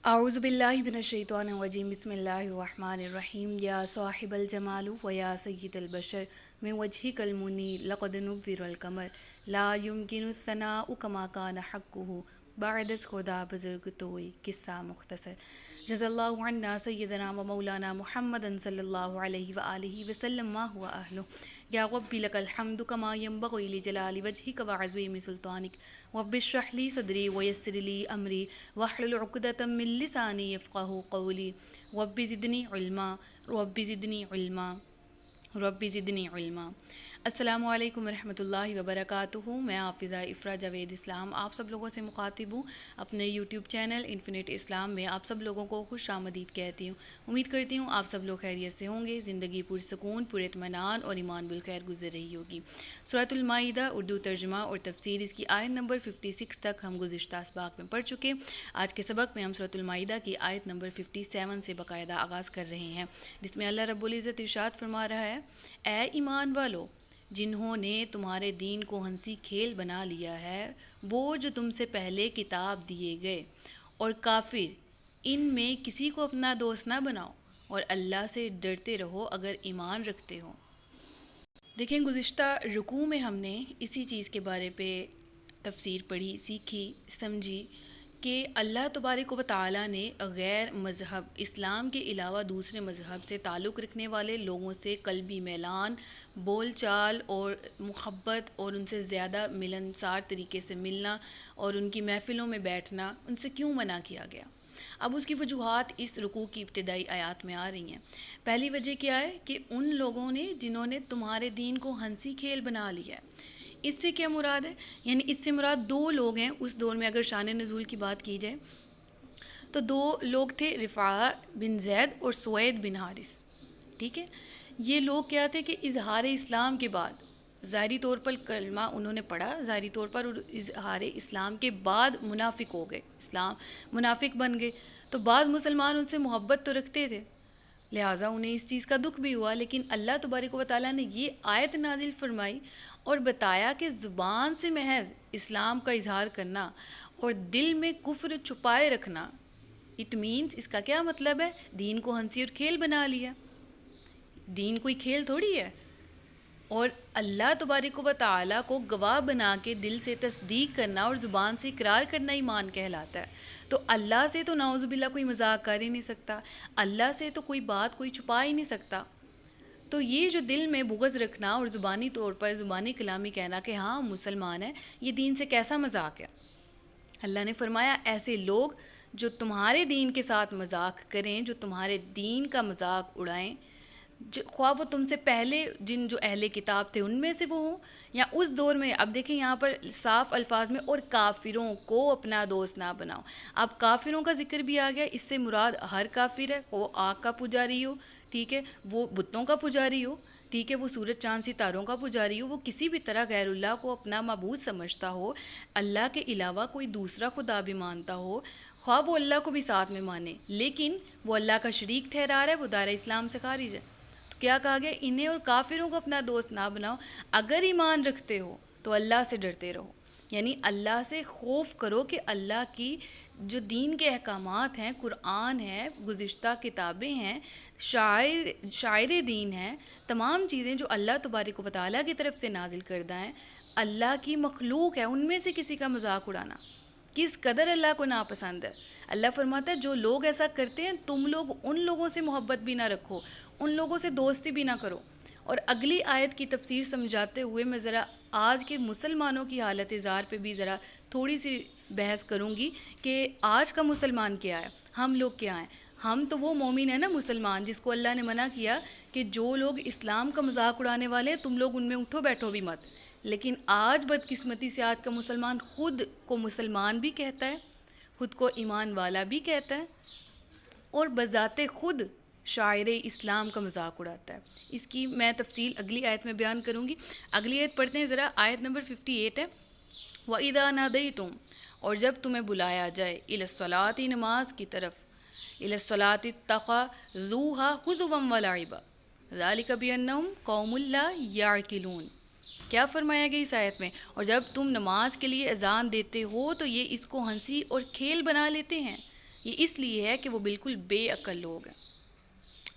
أعوذ بالله من الشيطان الرجيم بسم الله الرحمن الرحيم يا صاحب الجمال ويا سيد البشر من وجهك المنير لقد نبر القمر لا يمكن الثناء كما كان حقه بعد خدا بزرگ توئی قصہ مختصر جزا اللہ عنا سیدنا و مولانا محمد صلی اللہ علیہ وآلہ وسلم ما هو أهله یا ربی لک الحمد کما ينبغي لجلال وجهك وعظیم سلطانک رب اشرح لي صدري ويسر لي أمري واحلل عقدة من لساني يفقهوا قولي رب زدني علما رب زدني علما رب زدنی علما۔ السلام علیکم ورحمۃ اللہ وبرکاتہ۔ میں حافظہ افرا جاوید اسلام آپ سب لوگوں سے مخاطب ہوں اپنے یوٹیوب چینل انفینٹ اسلام میں۔ آپ سب لوگوں کو خوش آمدید کہتی ہوں۔ امید کرتی ہوں آپ سب لوگ خیریت سے ہوں گے، زندگی پرسکون، پر اطمینان اور ایمان بالخیر گزر رہی ہوگی۔ سورۃ المائدہ اردو ترجمہ اور تفسیر، اس کی آیت نمبر 56 تک ہم گزشتہ اسباق میں پڑھ چکے۔ آج کے سبق میں ہم سورۃ المائدہ کی آیت نمبر 57 سے باقاعدہ آغاز کر رہے ہیں، جس میں اللہ رب العزت ارشاد فرما رہا ہے: اے ایمان والو، جنہوں نے تمہارے دین کو ہنسی کھیل بنا لیا ہے، وہ جو تم سے پہلے کتاب دیے گئے، اور کافر، ان میں کسی کو اپنا دوست نہ بناؤ، اور اللہ سے ڈرتے رہو اگر ایمان رکھتے ہو۔ دیکھیں، گزشتہ رکوع میں ہم نے اسی چیز کے بارے پہ تفسیر پڑھی، سیکھی، سمجھی کہ اللہ تبارک و تعالیٰ نے غیر مذہب اسلام کے علاوہ دوسرے مذہب سے تعلق رکھنے والے لوگوں سے قلبی میلان، بول چال اور محبت، اور ان سے زیادہ ملنسار طریقے سے ملنا اور ان کی محفلوں میں بیٹھنا، ان سے کیوں منع کیا گیا؟ اب اس کی وجوہات اس رکوع کی ابتدائی آیات میں آ رہی ہیں۔ پہلی وجہ کیا ہے کہ ان لوگوں نے جنہوں نے تمہارے دین کو ہنسی کھیل بنا لیا ہے۔ اس سے کیا مراد ہے؟ یعنی اس سے مراد دو لوگ ہیں اس دور میں، اگر شان نزول کی بات کی جائے تو دو لوگ تھے، رفاعہ بن زید اور سوید بن حارث۔ ٹھیک ہے، یہ لوگ کیا تھے کہ اظہار اسلام کے بعد ظاہری طور پر کلمہ انہوں نے پڑھا ظاہری طور پر، اور اظہار اسلام کے بعد منافق ہو گئے، اسلام منافق بن گئے۔ تو بعض مسلمان ان سے محبت تو رکھتے تھے، لہٰذا انہیں اس چیز کا دکھ بھی ہوا، لیکن اللہ تبارک و تعالیٰ نے یہ آیت نازل فرمائی اور بتایا کہ زبان سے محض اسلام کا اظہار کرنا اور دل میں کفر چھپائے رکھنا، اٹ مینس اس کا کیا مطلب ہے؟ دین کو ہنسی اور کھیل بنا لیا۔ دین کوئی کھیل تھوڑی ہے، اور اللہ تبارک و تعالیٰ کو گواہ بنا کے دل سے تصدیق کرنا اور زبان سے اقرار کرنا ایمان کہلاتا ہے۔ تو اللہ سے تو نعوذ باللہ کوئی مذاق کر ہی نہیں سکتا، اللہ سے تو کوئی بات کوئی چھپا ہی نہیں سکتا۔ تو یہ جو دل میں بغض رکھنا اور زبانی طور پر زبانی کلامی کہنا کہ ہاں ہم مسلمان ہیں، یہ دین سے کیسا مذاق ہے؟ اللہ نے فرمایا ایسے لوگ جو تمہارے دین کے ساتھ مذاق کریں، جو تمہارے دین کا مذاق اڑائیں، خواہ وہ تم سے پہلے جن جو اہل کتاب تھے ان میں سے وہ ہوں، یا اس دور میں، اب دیکھیں یہاں پر صاف الفاظ میں، اور کافروں کو اپنا دوست نہ بناؤ۔ اب کافروں کا ذکر بھی آ گیا، اس سے مراد ہر کافر ہے، وہ آگ کا پجاری ہو، ٹھیک ہے، وہ بتوں کا پجاری ہو، ٹھیک ہے، وہ سورج چاند ستاروں کا پجاری ہو، وہ کسی بھی طرح غیر اللہ کو اپنا معبود سمجھتا ہو، اللہ کے علاوہ کوئی دوسرا خدا بھی مانتا ہو، خواہ وہ اللہ کو بھی ساتھ میں مانے لیکن وہ اللہ کا شریک ٹھہرا رہا ہے، وہ دائرہ اسلام سے خارج ہے۔ تو کیا کہا گیا؟ انہیں اور کافروں کو اپنا دوست نہ بناؤ، اگر ایمان رکھتے ہو تو اللہ سے ڈرتے رہو، یعنی اللہ سے خوف کرو کہ اللہ کی جو دین کے احکامات ہیں، قرآن ہے، گزشتہ کتابیں ہیں، شاعر دین ہیں، تمام چیزیں جو اللہ تبارک و تعالیٰ کی طرف سے نازل کردہ ہیں، اللہ کی مخلوق ہے، ان میں سے کسی کا مذاق اڑانا کس قدر اللہ کو ناپسند ہے۔ اللہ فرماتا ہے جو لوگ ایسا کرتے ہیں تم لوگ ان لوگوں سے محبت بھی نہ رکھو، ان لوگوں سے دوستی بھی نہ کرو۔ اور اگلی آیت کی تفسیر سمجھاتے ہوئے میں ذرا آج کے مسلمانوں کی حالت زار پہ بھی ذرا تھوڑی سی بحث کروں گی کہ آج کا مسلمان کیا ہے، ہم لوگ کیا ہیں۔ ہم تو وہ مومن ہیں نا مسلمان، جس کو اللہ نے منع کیا کہ جو لوگ اسلام کا مذاق اڑانے والے ہیں تم لوگ ان میں اٹھو بیٹھو بھی مت۔ لیکن آج بدقسمتی سے آج کا مسلمان خود کو مسلمان بھی کہتا ہے، خود کو ایمان والا بھی کہتا ہے، اور بذات خود شاعر اسلام کا مذاق اڑاتا ہے۔ اس کی میں تفصیل اگلی آیت میں بیان کروں گی۔ اگلی آیت پڑھتے ہیں ذرا، آیت نمبر 58 ہے۔ وَإِذَا نَادَيْتُمْ، اور جب تمہیں بلایا جائے، إِلَى الصَّلَاةِ، نماز کی طرف، إِلَى الصَّلَاةِ اتَّخَذُوهَا هُزُوًا وَلَعِبًا ذَلِكَ بِأَنَّهُمْ قَوْمٌ لَا يَعْقِلُونَ۔ کیا فرمایا گیا اس آیت میں؟ اور جب تم نماز کے لیے اذان دیتے ہو تو یہ اس کو ہنسی اور کھیل بنا لیتے ہیں، یہ اس لیے ہے کہ وہ بالکل بے عقل لوگ ہیں۔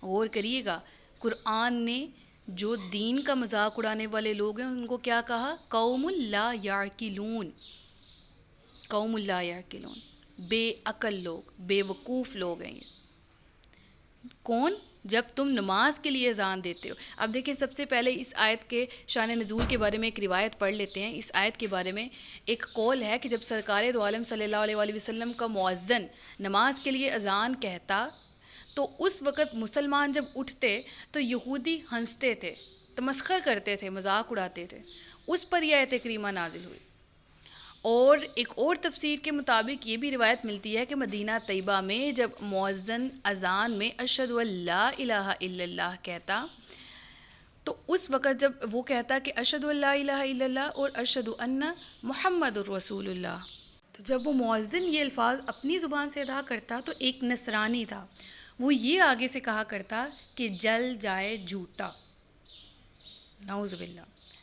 غور کریے گا، قرآن نے جو دین کا مذاق اڑانے والے لوگ ہیں ان کو کیا کہا؟ قوم لا یعقلون، قوم لا یعقلون، بے عقل لوگ، بے وقوف لوگ ہیں یہ۔ کون؟ جب تم نماز کے لیے اذان دیتے ہو۔ اب دیکھیں، سب سے پہلے اس آیت کے شان نزول کے بارے میں ایک روایت پڑھ لیتے ہیں۔ اس آیت کے بارے میں ایک قول ہے کہ جب سرکار دو عالم صلی اللہ علیہ وآلہ وسلم کا مؤذن نماز کے لیے اذان کہتا تو اس وقت مسلمان جب اٹھتے تو یہودی ہنستے تھے، تمسخر کرتے تھے، مذاق اڑاتے تھے۔ اس پر یہ آیت کریمہ نازل ہوئی۔ اور ایک اور تفسیر کے مطابق یہ بھی روایت ملتی ہے کہ مدینہ طیبہ میں جب مؤذن اذان میں اشہد ان لا الہ الا اللہ کہتا تو اس وقت جب وہ کہتا کہ اشہد ان لا الہ الا اللہ اور اشہد ان محمد الرسول اللہ، تو جب وہ مؤذن یہ الفاظ اپنی زبان سے ادا کرتا تو ایک نصرانی تھا، وہ یہ آگے سے کہا کرتا کہ جل جائے جھوٹا، نعوذ باللہ۔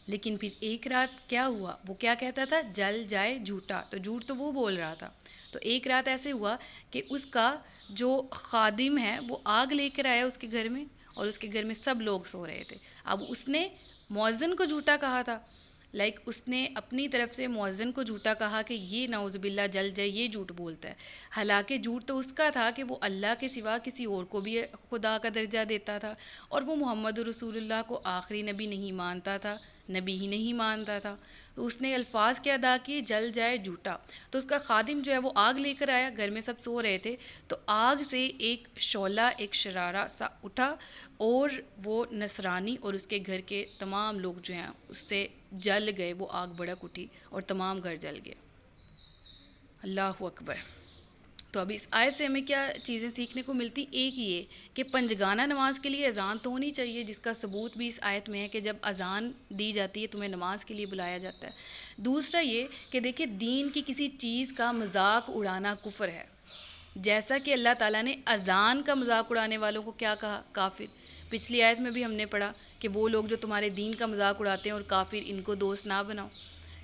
لیکن پھر ایک رات کیا ہوا؟ وہ کیا کہتا تھا؟ جل جائے جھوٹا، تو جھوٹ تو وہ بول رہا تھا۔ تو ایک رات ایسے ہوا کہ اس کا جو خادم ہے وہ آگ لے کر آیا اس کے گھر میں، اور اس کے گھر میں سب لوگ سو رہے تھے۔ اب اس نے مؤذن کو جھوٹا کہا تھا، اس نے اپنی طرف سے مؤذن کو جھوٹا کہا کہ یہ نعوذ باللہ جل جائے، یہ جھوٹ بولتا ہے۔ حالانکہ جھوٹ تو اس کا تھا کہ وہ اللہ کے سوا کسی اور کو بھی خدا کا درجہ دیتا تھا، اور وہ محمد رسول اللہ کو آخری نبی نہیں مانتا تھا، نبی ہی نہیں مانتا تھا۔ تو اس نے الفاظ کیا ادا کیے؟ جل جائے جھوٹا۔ تو اس کا خادم جو ہے وہ آگ لے کر آیا، گھر میں سب سو رہے تھے، تو آگ سے ایک شعلہ، ایک شرارہ سا اٹھا، اور وہ نصرانی اور اس کے گھر کے تمام لوگ جو ہیں اس سے جل گئے، وہ آگ بھڑک اٹھی اور تمام گھر جل گئے۔ اللہ اکبر۔ تو اب اس آیت سے ہمیں کیا چیزیں سیکھنے کو ملتی؟ ایک یہ کہ پنجگانہ نماز کے لیے اذان تو ہونی چاہیے، جس کا ثبوت بھی اس آیت میں ہے کہ جب اذان دی جاتی ہے تمہیں نماز کے لیے بلایا جاتا ہے۔ دوسرا یہ کہ دیکھیں، دین کی کسی چیز کا مذاق اڑانا کفر ہے، جیسا کہ اللہ تعالیٰ نے اذان کا مذاق اڑانے والوں کو کیا کہا؟ کافر۔ پچھلی آیت میں بھی ہم نے پڑھا کہ وہ لوگ جو تمہارے دین کا مذاق اڑاتے ہیں اور کافر، ان کو دوست نہ بناؤ،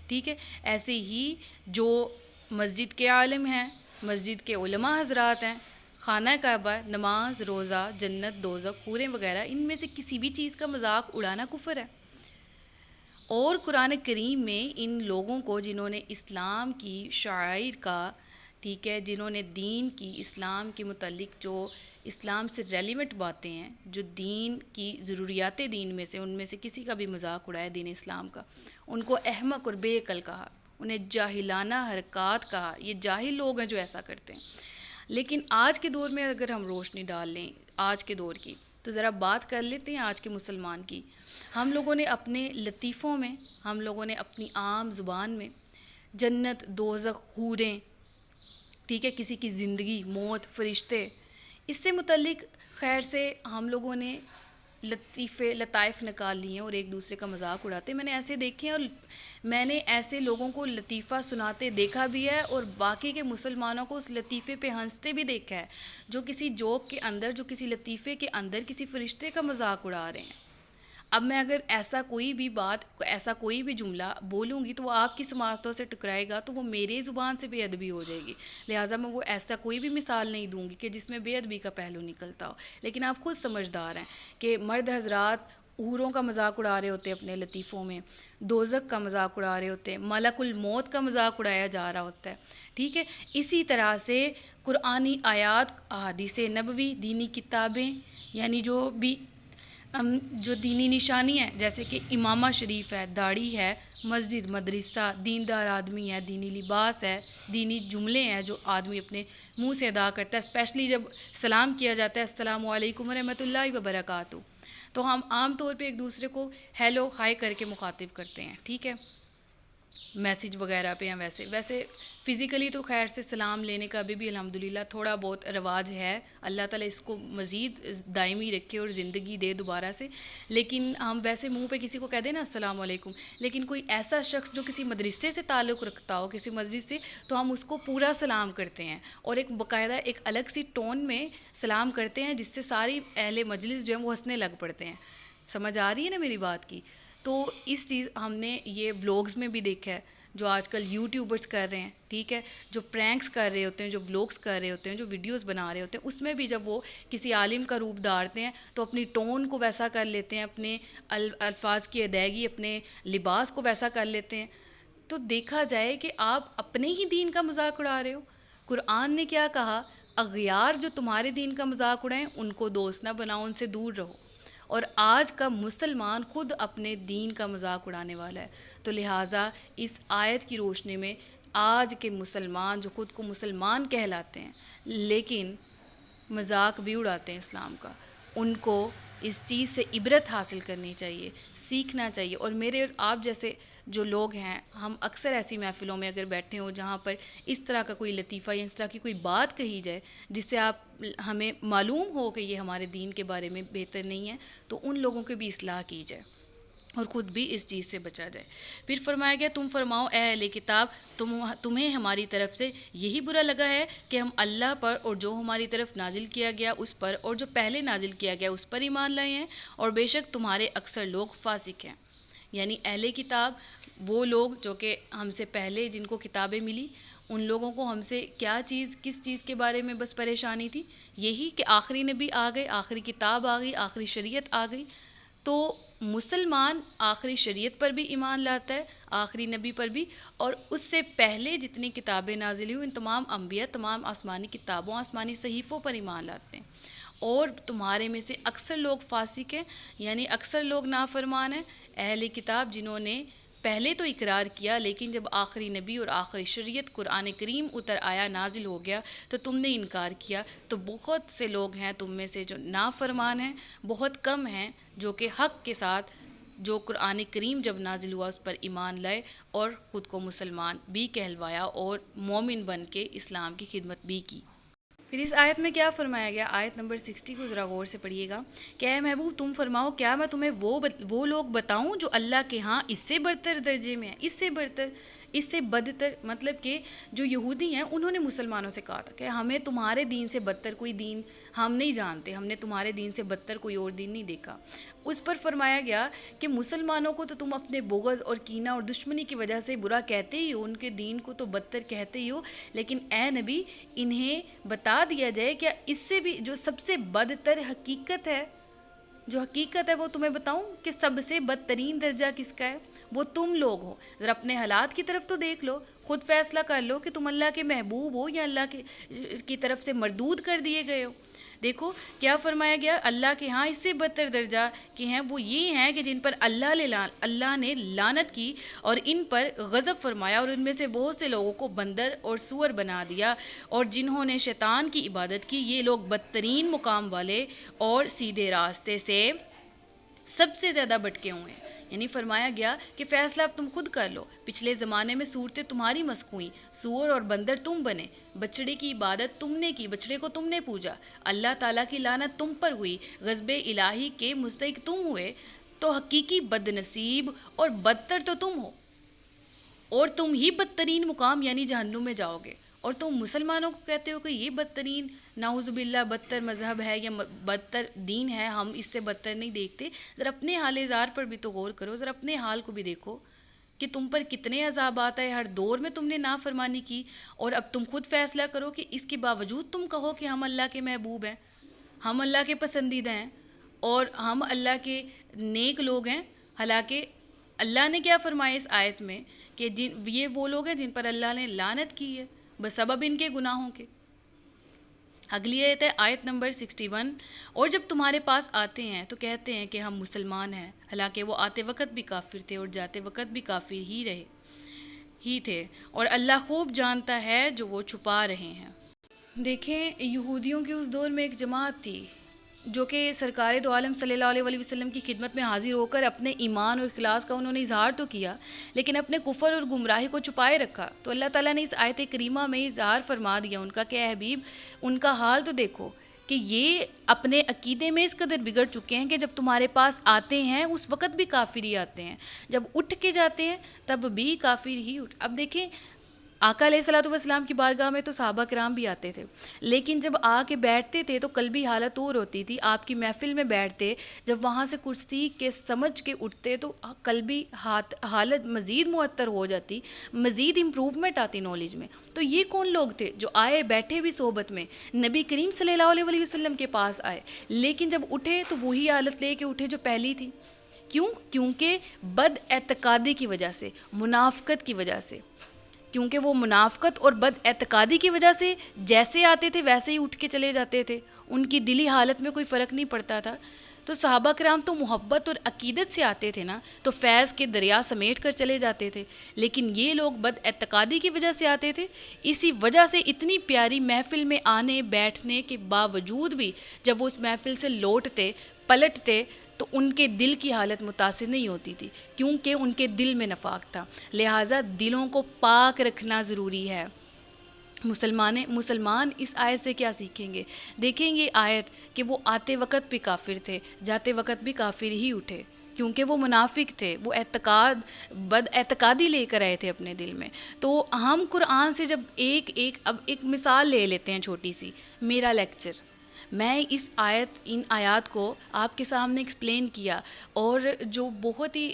ٹھیک ہے؟ ایسے ہی جو مسجد کے عالم ہیں، مسجد کے علماء حضرات ہیں، خانہ کعبہ، نماز، روزہ، جنت، دوزخ، حوریں وغیرہ، ان میں سے کسی بھی چیز کا مذاق اڑانا کفر ہے۔ اور قرآن کریم میں ان لوگوں کو جنہوں نے اسلام کی شعائر کا، ٹھیک ہے، جنہوں نے دین کی، اسلام کے متعلق جو اسلام سے ریلیونٹ باتیں ہیں، جو دین کی ضروریات دین میں سے، ان میں سے کسی کا بھی مذاق اڑایا دین اسلام کا، ان کو احمق اور بے عقل کہا، انہیں جاہلانہ حرکات کہا۔ یہ جاہل لوگ ہیں جو ایسا کرتے ہیں۔ لیکن آج کے دور میں اگر ہم روشنی ڈال لیں آج کے دور کی، تو ذرا بات کر لیتے ہیں آج کے مسلمان کی۔ ہم لوگوں نے اپنے لطیفوں میں، ہم لوگوں نے اپنی عام زبان میں جنت، دوزخ، حوریں، ٹھیک ہے، کسی کی زندگی، موت، فرشتے، اس سے متعلق خیر سے ہم لوگوں نے لطائف نکال لی ہیں اور ایک دوسرے کا مذاق اڑاتے ہیں۔ میں نے ایسے دیکھے ہیں، اور میں نے ایسے لوگوں کو لطیفہ سناتے دیکھا بھی ہے، اور باقی کے مسلمانوں کو اس لطیفے پہ ہنستے بھی دیکھا ہے، جو کسی جوک کے اندر، جو کسی لطیفے کے اندر کسی فرشتے کا مذاق اڑا رہے ہیں۔ اب میں اگر ایسا کوئی بھی بات، ایسا کوئی بھی جملہ بولوں گی تو وہ آپ کی سماعتوں سے ٹکرائے گا، تو وہ میرے زبان سے بے ادبی ہو جائے گی، لہٰذا میں وہ ایسا کوئی بھی مثال نہیں دوں گی کہ جس میں بے ادبی کا پہلو نکلتا ہو۔ لیکن آپ خود سمجھدار ہیں کہ مرد حضرات حوروں کا مذاق اڑا رہے ہوتے ہیں اپنے لطیفوں میں، دوزخ کا مذاق اڑا رہے ہوتے ہیں، ملک الموت کا مذاق اڑایا جا رہا ہوتا ہے، ٹھیک ہے۔ اسی طرح سے قرآنی آیات، احادیث نبوی، دینی کتابیں، یعنی جو دینی نشانی ہے، جیسے کہ امامہ شریف ہے، داڑھی ہے، مسجد، مدرسہ، دیندار آدمی ہے، دینی لباس ہے، دینی جملے ہیں جو آدمی اپنے منہ سے ادا کرتا ہے، اسپیشلی جب سلام کیا جاتا ہے السلام علیکم ورحمۃ اللہ وبرکاتہ، تو ہم عام طور پہ ایک دوسرے کو ہیلو ہائی کر کے مخاطب کرتے ہیں، ٹھیک ہے، میسیج وغیرہ پہ ہیں۔ ویسے فزیکلی تو خیر سے سلام لینے کا ابھی بھی الحمدللہ تھوڑا بہت رواج ہے، اللہ تعالیٰ اس کو مزید دائمی رکھے اور زندگی دے دوبارہ سے۔ لیکن ہم ویسے منہ پہ کسی کو کہہ دیں نا السلام علیکم، لیکن کوئی ایسا شخص جو کسی مدرسے سے تعلق رکھتا ہو، کسی مسجد سے، تو ہم اس کو پورا سلام کرتے ہیں، اور ایک باقاعدہ ایک الگ سی ٹون میں سلام کرتے ہیں، جس سے ساری اہل مجلس جو ہیں وہ ہنسنے لگ پڑتے ہیں۔ سمجھ آ رہی ہے نا میری بات کی؟ تو اس چیز ہم نے یہ ولاگز میں بھی دیکھا ہے، جو آج کل یوٹیوبرز کر رہے ہیں، ٹھیک ہے، جو پرینکس کر رہے ہوتے ہیں، جو ولاگس کر رہے ہوتے ہیں، جو ویڈیوز بنا رہے ہوتے ہیں، اس میں بھی جب وہ کسی عالم کا روپ دھارتے ہیں تو اپنی ٹون کو ویسا کر لیتے ہیں، اپنے الفاظ کی ادائیگی، اپنے لباس کو ویسا کر لیتے ہیں. تو دیکھا جائے کہ آپ اپنے ہی دین کا مذاق اڑا رہے ہو. قرآن نے کیا کہا؟ اغیار جو تمہارے دین کا مذاق اڑائیں ان کو دوست نہ بناؤ، ان سے دور رہو. اور آج کا مسلمان خود اپنے دین کا مذاق اڑانے والا ہے. تو لہٰذا اس آیت کی روشنی میں آج کے مسلمان جو خود کو مسلمان کہلاتے ہیں لیکن مذاق بھی اڑاتے ہیں اسلام کا، ان کو اس چیز سے عبرت حاصل کرنی چاہیے، سیکھنا چاہیے. اور میرے اور آپ جیسے جو لوگ ہیں، ہم اکثر ایسی محفلوں میں اگر بیٹھے ہوں جہاں پر اس طرح کا کوئی لطیفہ یا اس طرح کی کوئی بات کہی جائے جس سے ہمیں معلوم ہو کہ یہ ہمارے دین کے بارے میں بہتر نہیں ہے، تو ان لوگوں کی بھی اصلاح کی جائے اور خود بھی اس چیز سے بچا جائے. پھر فرمایا گیا تم فرماؤ اے اہل کتاب تمہیں ہماری طرف سے یہی برا لگا ہے کہ ہم اللہ پر اور جو ہماری طرف نازل کیا گیا اس پر اور جو پہلے نازل کیا گیا اس پر ایمان لائے ہیں، اور بے شک تمہارے اکثر لوگ فاسق ہیں. یعنی اہل کتاب وہ لوگ جو کہ ہم سے پہلے جن کو کتابیں ملی، ان لوگوں کو ہم سے کس چیز کے بارے میں بس پریشانی تھی؟ یہی کہ آخری نبی آ گئے، آخری کتاب آ گئی، آخری شریعت آ گئی. تو مسلمان آخری شریعت پر بھی ایمان لاتا ہے، آخری نبی پر بھی، اور اس سے پہلے جتنی کتابیں نازل ہوئی ان تمام انبیاء، تمام آسمانی کتابوں، آسمانی صحیفوں پر ایمان لاتے ہیں. اور تمہارے میں سے اکثر لوگ فاسق ہیں، یعنی اکثر لوگ نافرمان ہیں. اہل کتاب جنہوں نے پہلے تو اقرار کیا لیکن جب آخری نبی اور آخری شریعت قرآن کریم اتر آیا، نازل ہو گیا، تو تم نے انکار کیا. تو بہت سے لوگ ہیں تم میں سے جو نافرمان ہیں، بہت کم ہیں جو کہ حق کے ساتھ جو قرآن کریم جب نازل ہوا اس پر ایمان لائے اور خود کو مسلمان بھی کہلوایا اور مومن بن کے اسلام کی خدمت بھی کی. پھر اس آیت میں کیا فرمایا گیا؟ آیت نمبر 60 کو ذرا غور سے پڑھیے گا کہ اے محبوب تم فرماؤ کیا میں تمہیں وہ لوگ بتاؤں جو اللہ کے ہاں اس سے برتر درجے میں ہیں، اس سے برتر، اس سے بدتر. مطلب کہ جو یہودی ہیں انہوں نے مسلمانوں سے کہا تھا کہ ہمیں تمہارے دین سے بدتر کوئی دین ہم نہیں جانتے، ہم نے تمہارے دین سے بدتر کوئی اور دین نہیں دیکھا. اس پر فرمایا گیا کہ مسلمانوں کو تو تم اپنے بغض اور کینہ اور دشمنی کی وجہ سے برا کہتے ہی ہو، ان کے دین کو تو بدتر کہتے ہی ہو، لیکن اے نبی انہیں بتا دیا جائے کہ اس سے بھی جو سب سے بدتر حقیقت ہے، جو حقیقت ہے وہ تمہیں بتاؤں کہ سب سے بدترین درجہ کس کا ہے؟ وہ تم لوگ ہو. ذرا اپنے حالات کی طرف تو دیکھ لو، خود فیصلہ کر لو کہ تم اللہ کے محبوب ہو یا اللہ کی طرف سے مردود کر دیے گئے ہو. دیکھو کیا فرمایا گیا، اللہ کے ہاں اس سے بدتر درجہ کے ہیں وہ یہ ہیں کہ جن پر اللہ نے لعنت کی اور ان پر غضب فرمایا اور ان میں سے بہت سے لوگوں کو بندر اور سور بنا دیا، اور جنہوں نے شیطان کی عبادت کی یہ لوگ بدترین مقام والے اور سیدھے راستے سے سب سے زیادہ بھٹکے ہوئے ہیں. یعنی فرمایا گیا کہ فیصلہ اب تم خود کر لو. پچھلے زمانے میں صورتیں تمہاری مسخ ہوئیں، سور اور بندر تم بنے، بچڑے کی عبادت تم نے کی، بچڑے کو تم نے پوجا، اللہ تعالیٰ کی لعنت تم پر ہوئی، غضب الہی کے مستحق تم ہوئے. تو حقیقی بد نصیب اور بدتر تو تم ہو، اور تم ہی بدترین مقام یعنی جہنم میں جاؤ گے. اور تم مسلمانوں کو کہتے ہو کہ یہ بدترین نعوذ باللہ بدتر مذہب ہے یا بدتر دین ہے، ہم اس سے بدتر نہیں دیکھتے. ذرا اپنے حال ازار پر بھی تو غور کرو، ذرا اپنے حال کو بھی دیکھو کہ تم پر کتنے عذابات آئے، ہر دور میں تم نے نافرمانی کی، اور اب تم خود فیصلہ کرو کہ اس کے باوجود تم کہو کہ ہم اللہ کے محبوب ہیں، ہم اللہ کے پسندیدہ ہیں اور ہم اللہ کے نیک لوگ ہیں. حالانکہ اللہ نے کیا فرمایا اس آیت میں کہ یہ وہ لوگ ہیں جن پر اللہ نے لعنت کی ہے بسبب ان کے گناہوں کے. اگلی آیت ہے آیت نمبر 61، اور جب تمہارے پاس آتے ہیں تو کہتے ہیں کہ ہم مسلمان ہیں، حالانکہ وہ آتے وقت بھی کافر تھے اور جاتے وقت بھی کافر ہی تھے، اور اللہ خوب جانتا ہے جو وہ چھپا رہے ہیں. دیکھیں یہودیوں کے اس دور میں ایک جماعت تھی جو کہ سرکار دو عالم صلی اللہ علیہ وسلم کی خدمت میں حاضر ہو کر اپنے ایمان اور اخلاص کا انہوں نے اظہار تو کیا لیکن اپنے کفر اور گمراہی کو چھپائے رکھا. تو اللہ تعالیٰ نے اس آیت کریمہ میں اظہار فرما دیا ان کا کہ اے حبیب ان کا حال تو دیکھو کہ یہ اپنے عقیدے میں اس قدر بگڑ چکے ہیں کہ جب تمہارے پاس آتے ہیں اس وقت بھی کافر ہی آتے ہیں، جب اٹھ کے جاتے ہیں تب بھی کافر ہی اب دیکھیں آقا علیہ الصلوۃ والسلام کی بارگاہ میں تو صحابہ کرام بھی آتے تھے، لیکن جب آ کے بیٹھتے تھے تو قلبی حالت اور ہوتی تھی. آپ کی محفل میں بیٹھتے، جب وہاں سے کچھ سیکھ کے سمجھ کے اٹھتے تو قلبی حالت مزید معطر ہو جاتی، مزید امپروومنٹ آتی نالج میں. تو یہ کون لوگ تھے جو آئے بیٹھے بھی صحبت میں، نبی کریم صلی اللہ علیہ وسلم کے پاس آئے، لیکن جب اٹھے تو وہی حالت لے کے اٹھے جو پہلی تھی. کیوں؟ کیونکہ بد اعتقادی کی وجہ سے، منافقت کی وجہ سے. کیونکہ وہ منافقت اور بد اعتقادی کی وجہ سے جیسے آتے تھے ویسے ہی اٹھ کے چلے جاتے تھے، ان کی دلی حالت میں کوئی فرق نہیں پڑتا تھا. تو صحابہ کرام تو محبت اور عقیدت سے آتے تھے نا، تو فیض کے دریا سمیٹ کر چلے جاتے تھے. لیکن یہ لوگ بد اعتقادی کی وجہ سے آتے تھے. اسی وجہ سے اتنی پیاری محفل میں آنے بیٹھنے کے باوجود بھی جب وہ اس محفل سے لوٹتے پلٹتے تو ان کے دل کی حالت متاثر نہیں ہوتی تھی، کیونکہ ان کے دل میں نفاق تھا. لہٰذا دلوں کو پاک رکھنا ضروری ہے. مسلمان اس آیت سے کیا سیکھیں گے؟ دیکھیں گے آیت کہ وہ آتے وقت بھی کافر تھے، جاتے وقت بھی کافر ہی اٹھے، کیونکہ وہ منافق تھے، وہ بد اعتقادی لے کر آئے تھے اپنے دل میں. تو ہم قرآن سے جب اب ایک مثال لے لیتے ہیں چھوٹی سی. میرا لیکچر، میں اس ان آیات کو آپ کے سامنے ایکسپلین کیا، اور جو بہت ہی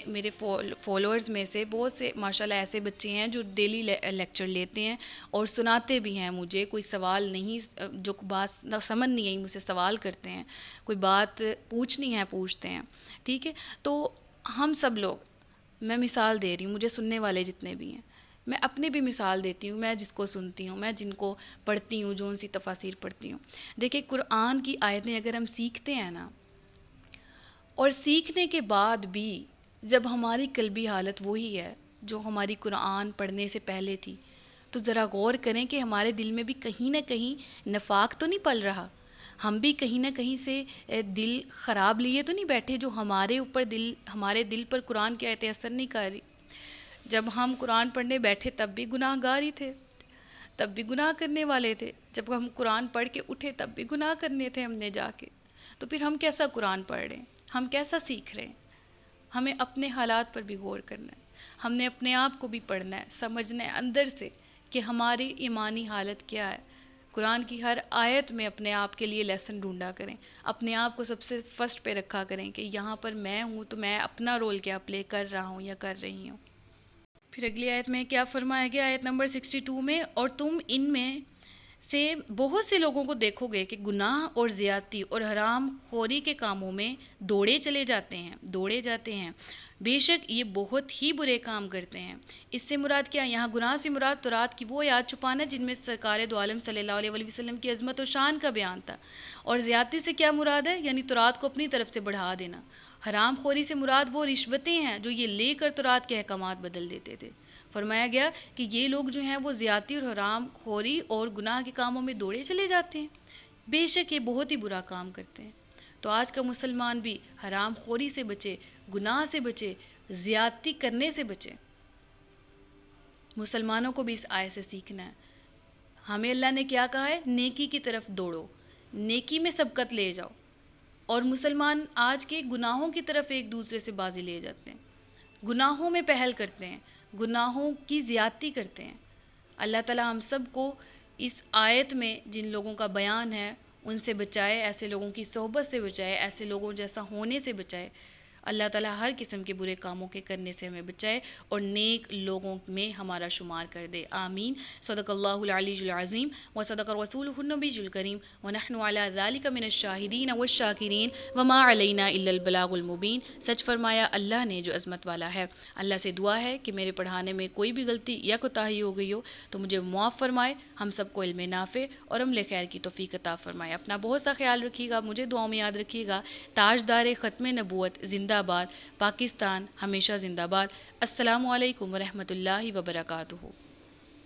میرے فالوورز میں سے بہت سے ماشاءاللہ ایسے بچے ہیں جو ڈیلی لیکچر لیتے ہیں اور سناتے بھی ہیں مجھے. کوئی سوال نہیں، جو بات نہ سمجھ نہیں آئی مجھ سے سوال کرتے ہیں، کوئی بات پوچھنی ہے پوچھتے ہیں. ٹھیک ہے، تو ہم سب لوگ، میں مثال دے رہی ہوں، مجھے سننے والے جتنے بھی ہیں، میں اپنی بھی مثال دیتی ہوں، میں جس کو سنتی ہوں، میں جن کو پڑھتی ہوں، جو ان سی تفاسیر پڑھتی ہوں. دیکھیں قرآن کی آیتیں اگر ہم سیکھتے ہیں نا، اور سیکھنے کے بعد بھی جب ہماری قلبی حالت وہی ہے جو ہماری قرآن پڑھنے سے پہلے تھی، تو ذرا غور کریں کہ ہمارے دل میں بھی کہیں نہ کہیں نفاق تو نہیں پل رہا. ہم بھی کہیں نہ کہیں سے دل خراب لیے تو نہیں بیٹھے جو ہمارے دل پر قرآن کی آیتیں اثر نہیں کر رہی. جب ہم قرآن پڑھنے بیٹھے تب بھی گناہ گار ہی تھے، تب بھی گناہ کرنے والے تھے. جب ہم قرآن پڑھ کے اٹھے تب بھی گناہ کرنے تھے ہم نے جا کے. تو پھر ہم کیسا قرآن پڑھ رہے ہیں؟ ہم کیسا سیکھ رہے ہیں؟ ہمیں اپنے حالات پر بھی غور کرنا ہے. ہم نے اپنے آپ کو بھی پڑھنا ہے، سمجھنا ہے اندر سے کہ ہماری ایمانی حالت کیا ہے. قرآن کی ہر آیت میں اپنے آپ کے لیے لیسن ڈھونڈا کریں، اپنے آپ کو سب سے فرسٹ پہ رکھا کریں کہ یہاں پر میں ہوں تو میں اپنا رول کیا پلے کر رہا ہوں یا کر رہی ہوں. پھر اگلی آیت میں کیا فرمایا گیا؟ آیت نمبر 62 میں، اور تم ان میں سے بہت سے لوگوں کو دیکھو گے کہ گناہ اور زیادتی اور حرام خوری کے کاموں میں دوڑے جاتے ہیں. بے شک یہ بہت ہی برے کام کرتے ہیں. اس سے مراد کیا؟ یہاں گناہ سے مراد تورات کی وہ آیات چھپانا جن میں سرکار دو عالم صلی اللہ علیہ وسلم کی عظمت و شان کا بیان تھا. اور زیادتی سے کیا مراد ہے؟ یعنی تورات کو اپنی طرف سے بڑھا دینا. حرام خوری سے مراد وہ رشوتیں ہیں جو یہ لے کر تورات کے احکامات بدل دیتے تھے. فرمایا گیا کہ یہ لوگ جو ہیں وہ زیادتی اور حرام خوری اور گناہ کے کاموں میں دوڑے چلے جاتے ہیں. بے شک یہ بہت ہی برا کام کرتے ہیں. تو آج کا مسلمان بھی حرام خوری سے بچے، گناہ سے بچے، زیادتی کرنے سے بچے. مسلمانوں کو بھی اس آیت سے سیکھنا ہے. ہمیں اللہ نے کیا کہا ہے؟ نیکی کی طرف دوڑو، نیکی میں سبقت لے جاؤ. اور مسلمان آج کے گناہوں کی طرف ایک دوسرے سے بازی لے جاتے ہیں، گناہوں میں پہل کرتے ہیں، گناہوں کی زیادتی کرتے ہیں. اللہ تعالیٰ ہم سب کو اس آیت میں جن لوگوں کا بیان ہے ان سے بچائے، ایسے لوگوں کی صحبت سے بچائے، ایسے لوگوں جیسا ہونے سے بچائے. اللہ تعالیٰ ہر قسم کے برے کاموں کے کرنے سے ہمیں بچائے اور نیک لوگوں میں ہمارا شمار کر دے. آمین. صدق اللہ العلی العظیم و صدق رسولہ النبی الکریم ونحن علی ذلک من الشاہدین والشاکرین وما علینا الا البلاغ المبین. سچ فرمایا اللہ نے جو عظمت والا ہے. اللہ سے دعا ہے کہ میرے پڑھانے میں کوئی بھی غلطی یا کوتاہی ہو گئی ہو تو مجھے معاف فرمائے، ہم سب کو علم نافع اور عمل خیر کی توفیق عطا فرمائے. اپنا بہت سا خیال رکھیے گا، مجھے دعاؤں میں یاد رکھیے گا. تاجدار ختم نبوت زندہ باد، پاکستان ہمیشہ زندہ باد. السلام علیکم ورحمۃ اللہ وبرکاتہ.